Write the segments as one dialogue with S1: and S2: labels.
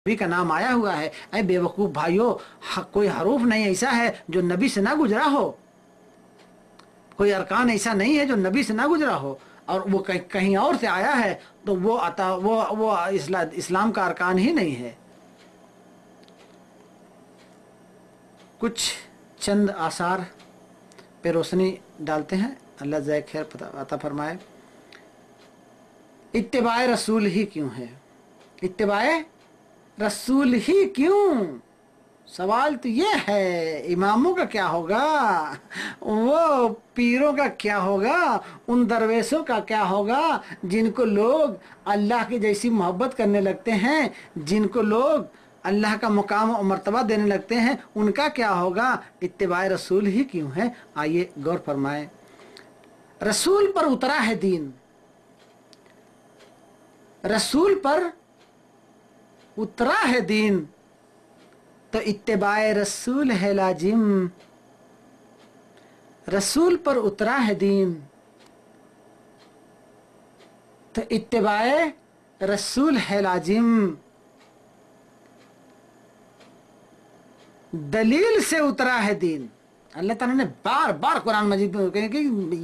S1: नबी का नाम आया हुआ है। अरे बेवकूफ भाइयों, कोई हरूफ नहीं ऐसा है जो नबी से ना गुजरा हो, कोई अरकान ऐसा नहीं है जो नबी से ना गुजरा हो, और वो कहीं और से आया है तो वो इस्लाम का अरकान ही नहीं है। कुछ चंद आसार पे रोशनी डालते हैं, अल्लाह ज़ाय खैर अता फरमाए। इत्तिबाए रसूल ही क्यों है? इत्तिबाए रसूल ही क्यों? सवाल तो ये है, इमामों का क्या होगा, वो पीरों का क्या होगा, उन दरवेशों का क्या होगा जिनको लोग अल्लाह की जैसी मोहब्बत करने लगते हैं, जिनको लोग अल्लाह का मुकाम और मर्तबा देने लगते हैं, उनका क्या होगा? इत्तिबाए रसूल ही क्यों है? आइए गौर फरमाएं। रसूल पर उतरा है दीन, रसूल पर उतरा है दीन, तो इत्तिबाए रसूल है लाजिम। रसूल पर उतरा है दीन तो इत्तिबाए रसूल है लाजिम। दलील से उतरा है दीन। अल्लाह ताला ने बार बार कुरान मजीद में कहा कि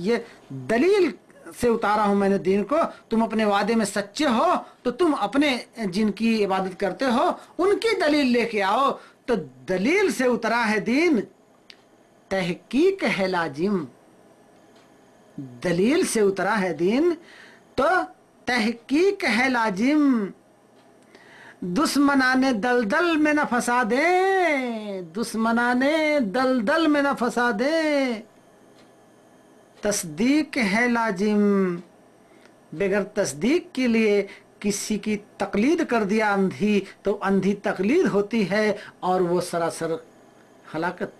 S1: ये दलील से उतारा हूं मैंने दीन को। तुम अपने वादे में सच्चे हो तो तुम अपने जिनकी इबादत करते हो उनकी दलील लेके आओ। तो दलील से उतरा है दीन, तहकीक है लाजिम। दलील से उतरा है दीन तो तहकीक है लाजिम। दुश्मनाने दलदल में न फंसा दे, दुश्मनाने दलदल में न फंसा दे, तस्दीक है लाजिम। बगैर तस्दीक के लिए किसी की तकलीद कर दिया अंधी तो अंधी तकलीद होती है और वो सरासर हलाकत।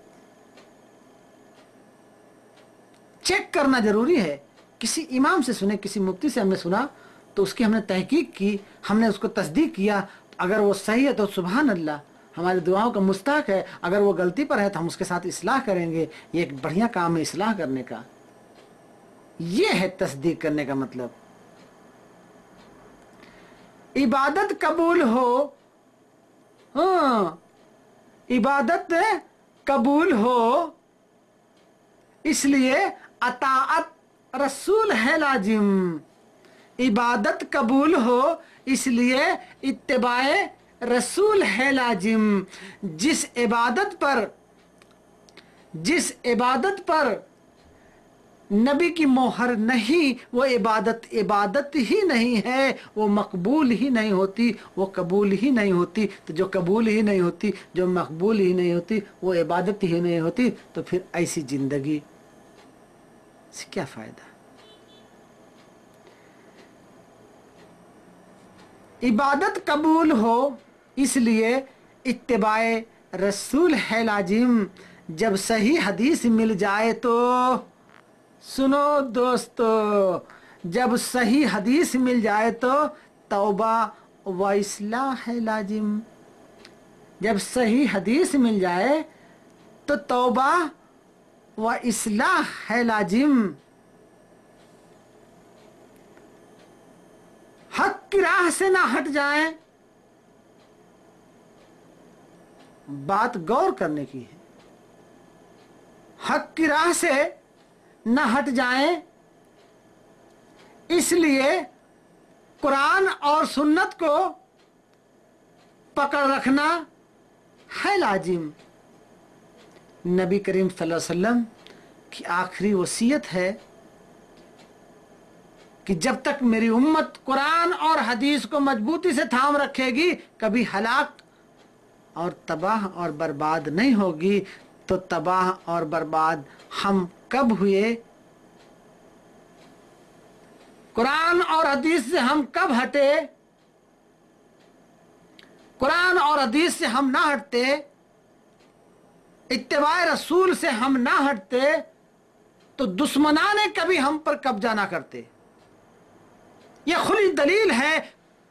S1: चेक करना जरूरी है। किसी इमाम से सुने, किसी मुफ्ती से हमने सुना तो उसकी हमने तहकीक की, हमने उसको तस्दीक किया। अगर वो सही है तो सुभान अल्लाह, हमारी दुआओं का मुस्ताक है। अगर वो गलती पर है तो हम उसके साथ इस्लाह करेंगे। ये एक बढ़िया काम है इस्लाह करने का। ये है तस्दीक करने का मतलब। इबादत कबूल हो, हाँ, इबादत कबूल हो इसलिए अताअत रसूल है लाजिम। इबादत कबूल हो इसलिए इत्तिबाए रसूल है लाजिम। जिस इबादत पर नबी की मोहर नहीं, वो इबादत ही नहीं है, वो मकबूल ही नहीं होती, वो कबूल ही नहीं होती। तो जो कबूल ही नहीं होती, जो मकबूल ही नहीं होती, वो इबादत ही नहीं होती, तो फिर ऐसी जिंदगी से क्या फायदा? इबादत कबूल हो इसलिए इत्तिबाए रसूल है लाजिम। जब सही हदीस मिल जाए तो, सुनो दोस्तों, जब सही हदीस मिल जाए तो तौबा व इस्लाह है लाजिम। जब सही हदीस मिल जाए तो तौबा व इस्लाह है लाजिम। हक की राह से ना हट जाए, बात गौर करने की है। हक की राह से न हट जाएं, इसलिए कुरान और सुन्नत को पकड़ रखना है लाजिम। नबी करीम सल्लल्लाहु अलैहि वसल्लम की आखिरी वसीयत है कि जब तक मेरी उम्मत कुरान और हदीस को मजबूती से थाम रखेगी कभी हलाक और तबाह और बर्बाद नहीं होगी। तो तबाह और बर्बाद हम कब हुए? कुरान और हदीस से हम कब हटे? कुरान और हदीस से हम ना हटते, इत्तिबाए रसूल से हम ना हटते, तो दुश्मनाने कभी हम पर कब्जा ना करते। यह खुली दलील है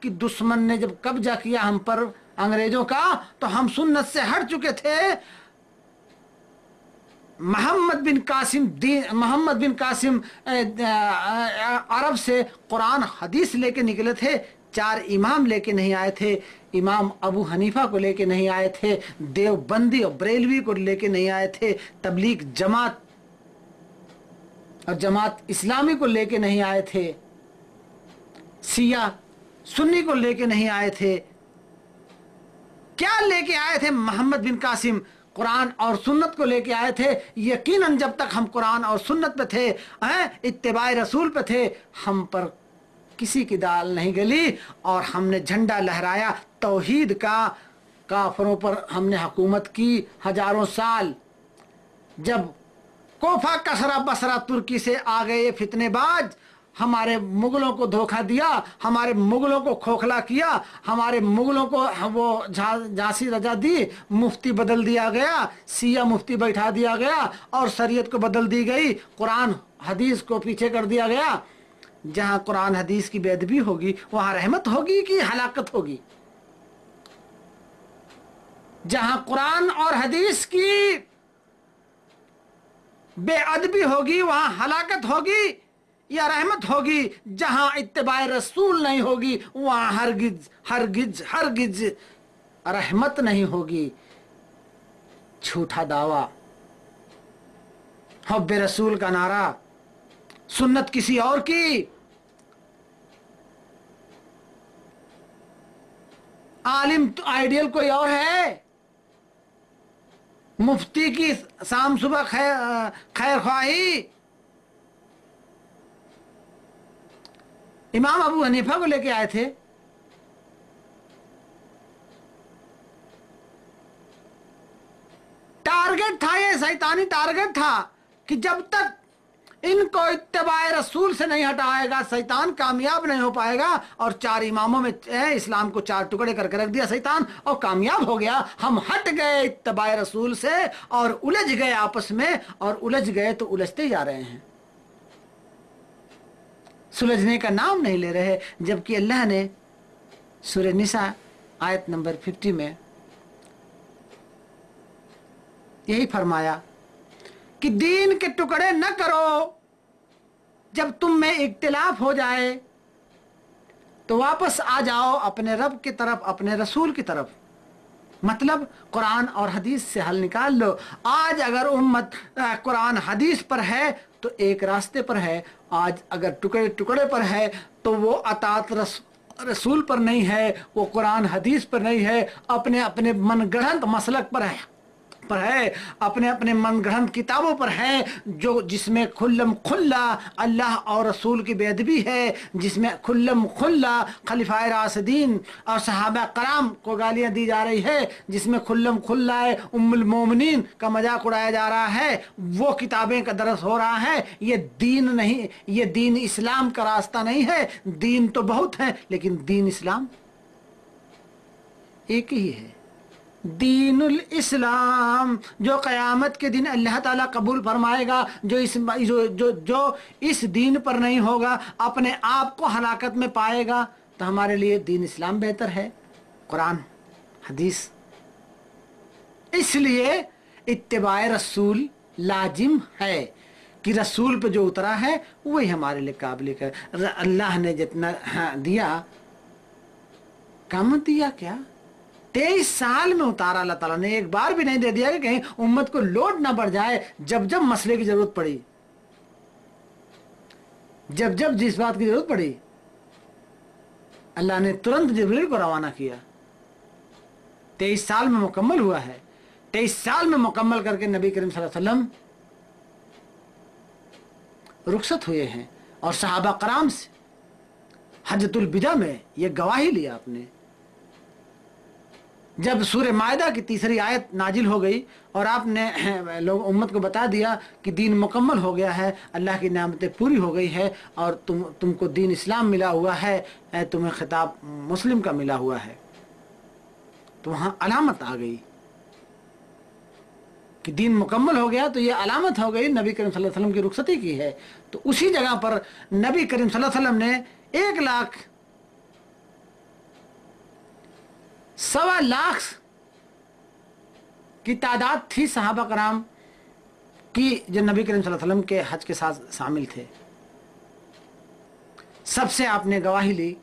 S1: कि दुश्मन ने जब कब्जा किया हम पर अंग्रेजों का, तो हम सुन्नत से हट चुके थे। मोहम्मद बिन कासिम अरब से कुरान हदीस लेके निकले थे, 4 इमाम लेके नहीं आए थे। इमाम अबू हनीफा को लेके नहीं आए थे, देवबंदी और बरेलवी को लेके नहीं आए थे, तबलीग जमात और जमात इस्लामी को लेके नहीं आए थे, शिया सुन्नी को लेके नहीं आए थे। क्या लेके आए थे? मोहम्मद बिन कासिम कुरान और सुन्नत को लेके आए थे। यकीनन जब तक हम कुरान और सुन्नत पे थे, इत्तिबाए रसूल पे थे, हम पर किसी की दाल नहीं गली और हमने झंडा लहराया तौहीद का। काफरों पर हमने हुकूमत की हजारों साल। जब कोफा कसरा बसरा तुर्की से आ गए फितनेबाज, हमारे मुगलों को धोखा दिया, हमारे मुगलों को खोखला किया, हमारे मुगलों को वो झांसी रजा दी, मुफ्ती बदल दिया गया, सिया मुफ्ती बैठा दिया गया और शरीयत को बदल दी गई, कुरान हदीस को पीछे कर दिया गया। जहां कुरान हदीस की बेअदबी होगी वहां रहमत होगी कि हलाकत होगी? जहां कुरान और हदीस की बेअदबी होगी वहां हलाकत होगी या रहमत होगी? जहां इत्तिबाए रसूल नहीं होगी वहां हरगिज हरगिज हरगिज रहमत नहीं होगी। झूठा दावा, हुब्बे रसूल का नारा, सुन्नत किसी और की, आलिम तो आइडियल कोई और है, मुफ्ती की शाम सुबह खैर ख्वाही। इमाम अबू हनीफा को लेके आए थे, टारगेट था, ये शैतानी टारगेट था कि जब तक इनको इत्तिबाए रसूल से नहीं हटाएगा शैतान कामयाब नहीं हो पाएगा। और चार इमामों में इस्लाम को चार टुकड़े करके रख दिया शैतान और कामयाब हो गया। हम हट गए इत्तिबाए रसूल से और उलझ गए आपस में, और उलझ गए तो उलझते जा रहे हैं, सुलझने का नाम नहीं ले रहे। जबकि अल्लाह ने सूरह निसा आयत नंबर 50 में यही फरमाया कि दीन के टुकड़े न करो, जब तुम में इख्तिलाफ हो जाए तो वापस आ जाओ अपने रब की तरफ, अपने रसूल की तरफ। मतलब कुरान और हदीस से हल निकाल लो। आज अगर उम्मत कुरान हदीस पर है तो एक रास्ते पर है, आज अगर टुकड़े टुकड़े पर है तो वो अतात रसूल पर नहीं है, वो कुरान हदीस पर नहीं है, अपने अपने मनगढ़ंत मसलक पर है, अपने अपने मनगढ़ंत किताबों पर है, जो जिसमें खुल्लम खुल्ला अल्लाह और रसूल की बेअदबी है, जिसमें खुल्लम खुल्ला खलीफाए राशिदीन और सहाबा कराम को गालियां दी जा रही है, जिसमें खुल्लम खुल्ला उम्मुल मोमिनीन का मजाक उड़ाया जा रहा है, वो किताबें का दरस हो रहा है। ये दीन नहीं, ये दीन इस्लाम का रास्ता नहीं है। दीन तो बहुत है लेकिन दीन इस्लाम एक ही है। दीनुल इस्लाम जो क़यामत के दिन अल्लाह ताला कबूल फरमाएगा, जो इस दीन पर नहीं होगा अपने आप को हलाकत में पाएगा। तो हमारे लिए दीन इस्लाम बेहतर है, कुरान हदीस। इसलिए इत्तिबाए रसूल लाजिम है कि रसूल पे जो उतरा है वही हमारे लिए काबिल है। अल्लाह ने जितना दिया कम दिया क्या? 23 साल में उतारा अल्लाह ताला ने, एक बार भी नहीं दे दिया कि कहीं उम्मत को लोड ना बढ़ जाए। जब जब मसले की जरूरत पड़ी, जब जब जिस बात की जरूरत पड़ी, अल्लाह ने तुरंत जिब्रील को रवाना किया। 23 साल में मुकम्मल हुआ है। 23 साल में मुकम्मल करके नबी करीम सल्लल्लाहु अलैहि वसल्लम रुखसत हुए हैं। और सहाबा कराम से हज्जतुल विदा में ये गवाही लिया आपने। जब सूरह मायदा की तीसरी आयत नाजिल हो गई और आपने लोग उम्मत को बता दिया कि दीन मुकम्मल हो गया है, अल्लाह की नेमतें पूरी हो गई है और तुमको दीन इस्लाम मिला हुआ है, तुम्हें खिताब मुस्लिम का मिला हुआ है, तो वहाँ अलामत आ गई कि दीन मुकम्मल हो गया। तो ये अलामत हो गई नबी करीम सल्लल्लाहु अलैहि वसल्लम की रुखसती की है। तो उसी जगह पर नबी करीम सल्लल्लाहु अलैहि वसल्लम ने 1,00,000 की तादाद थी सहाबा कराम की जो नबी करीम सल्लल्लाहु अलैहि वसल्लम के हज के साथ शामिल थे। सबसे आपने गवाही ली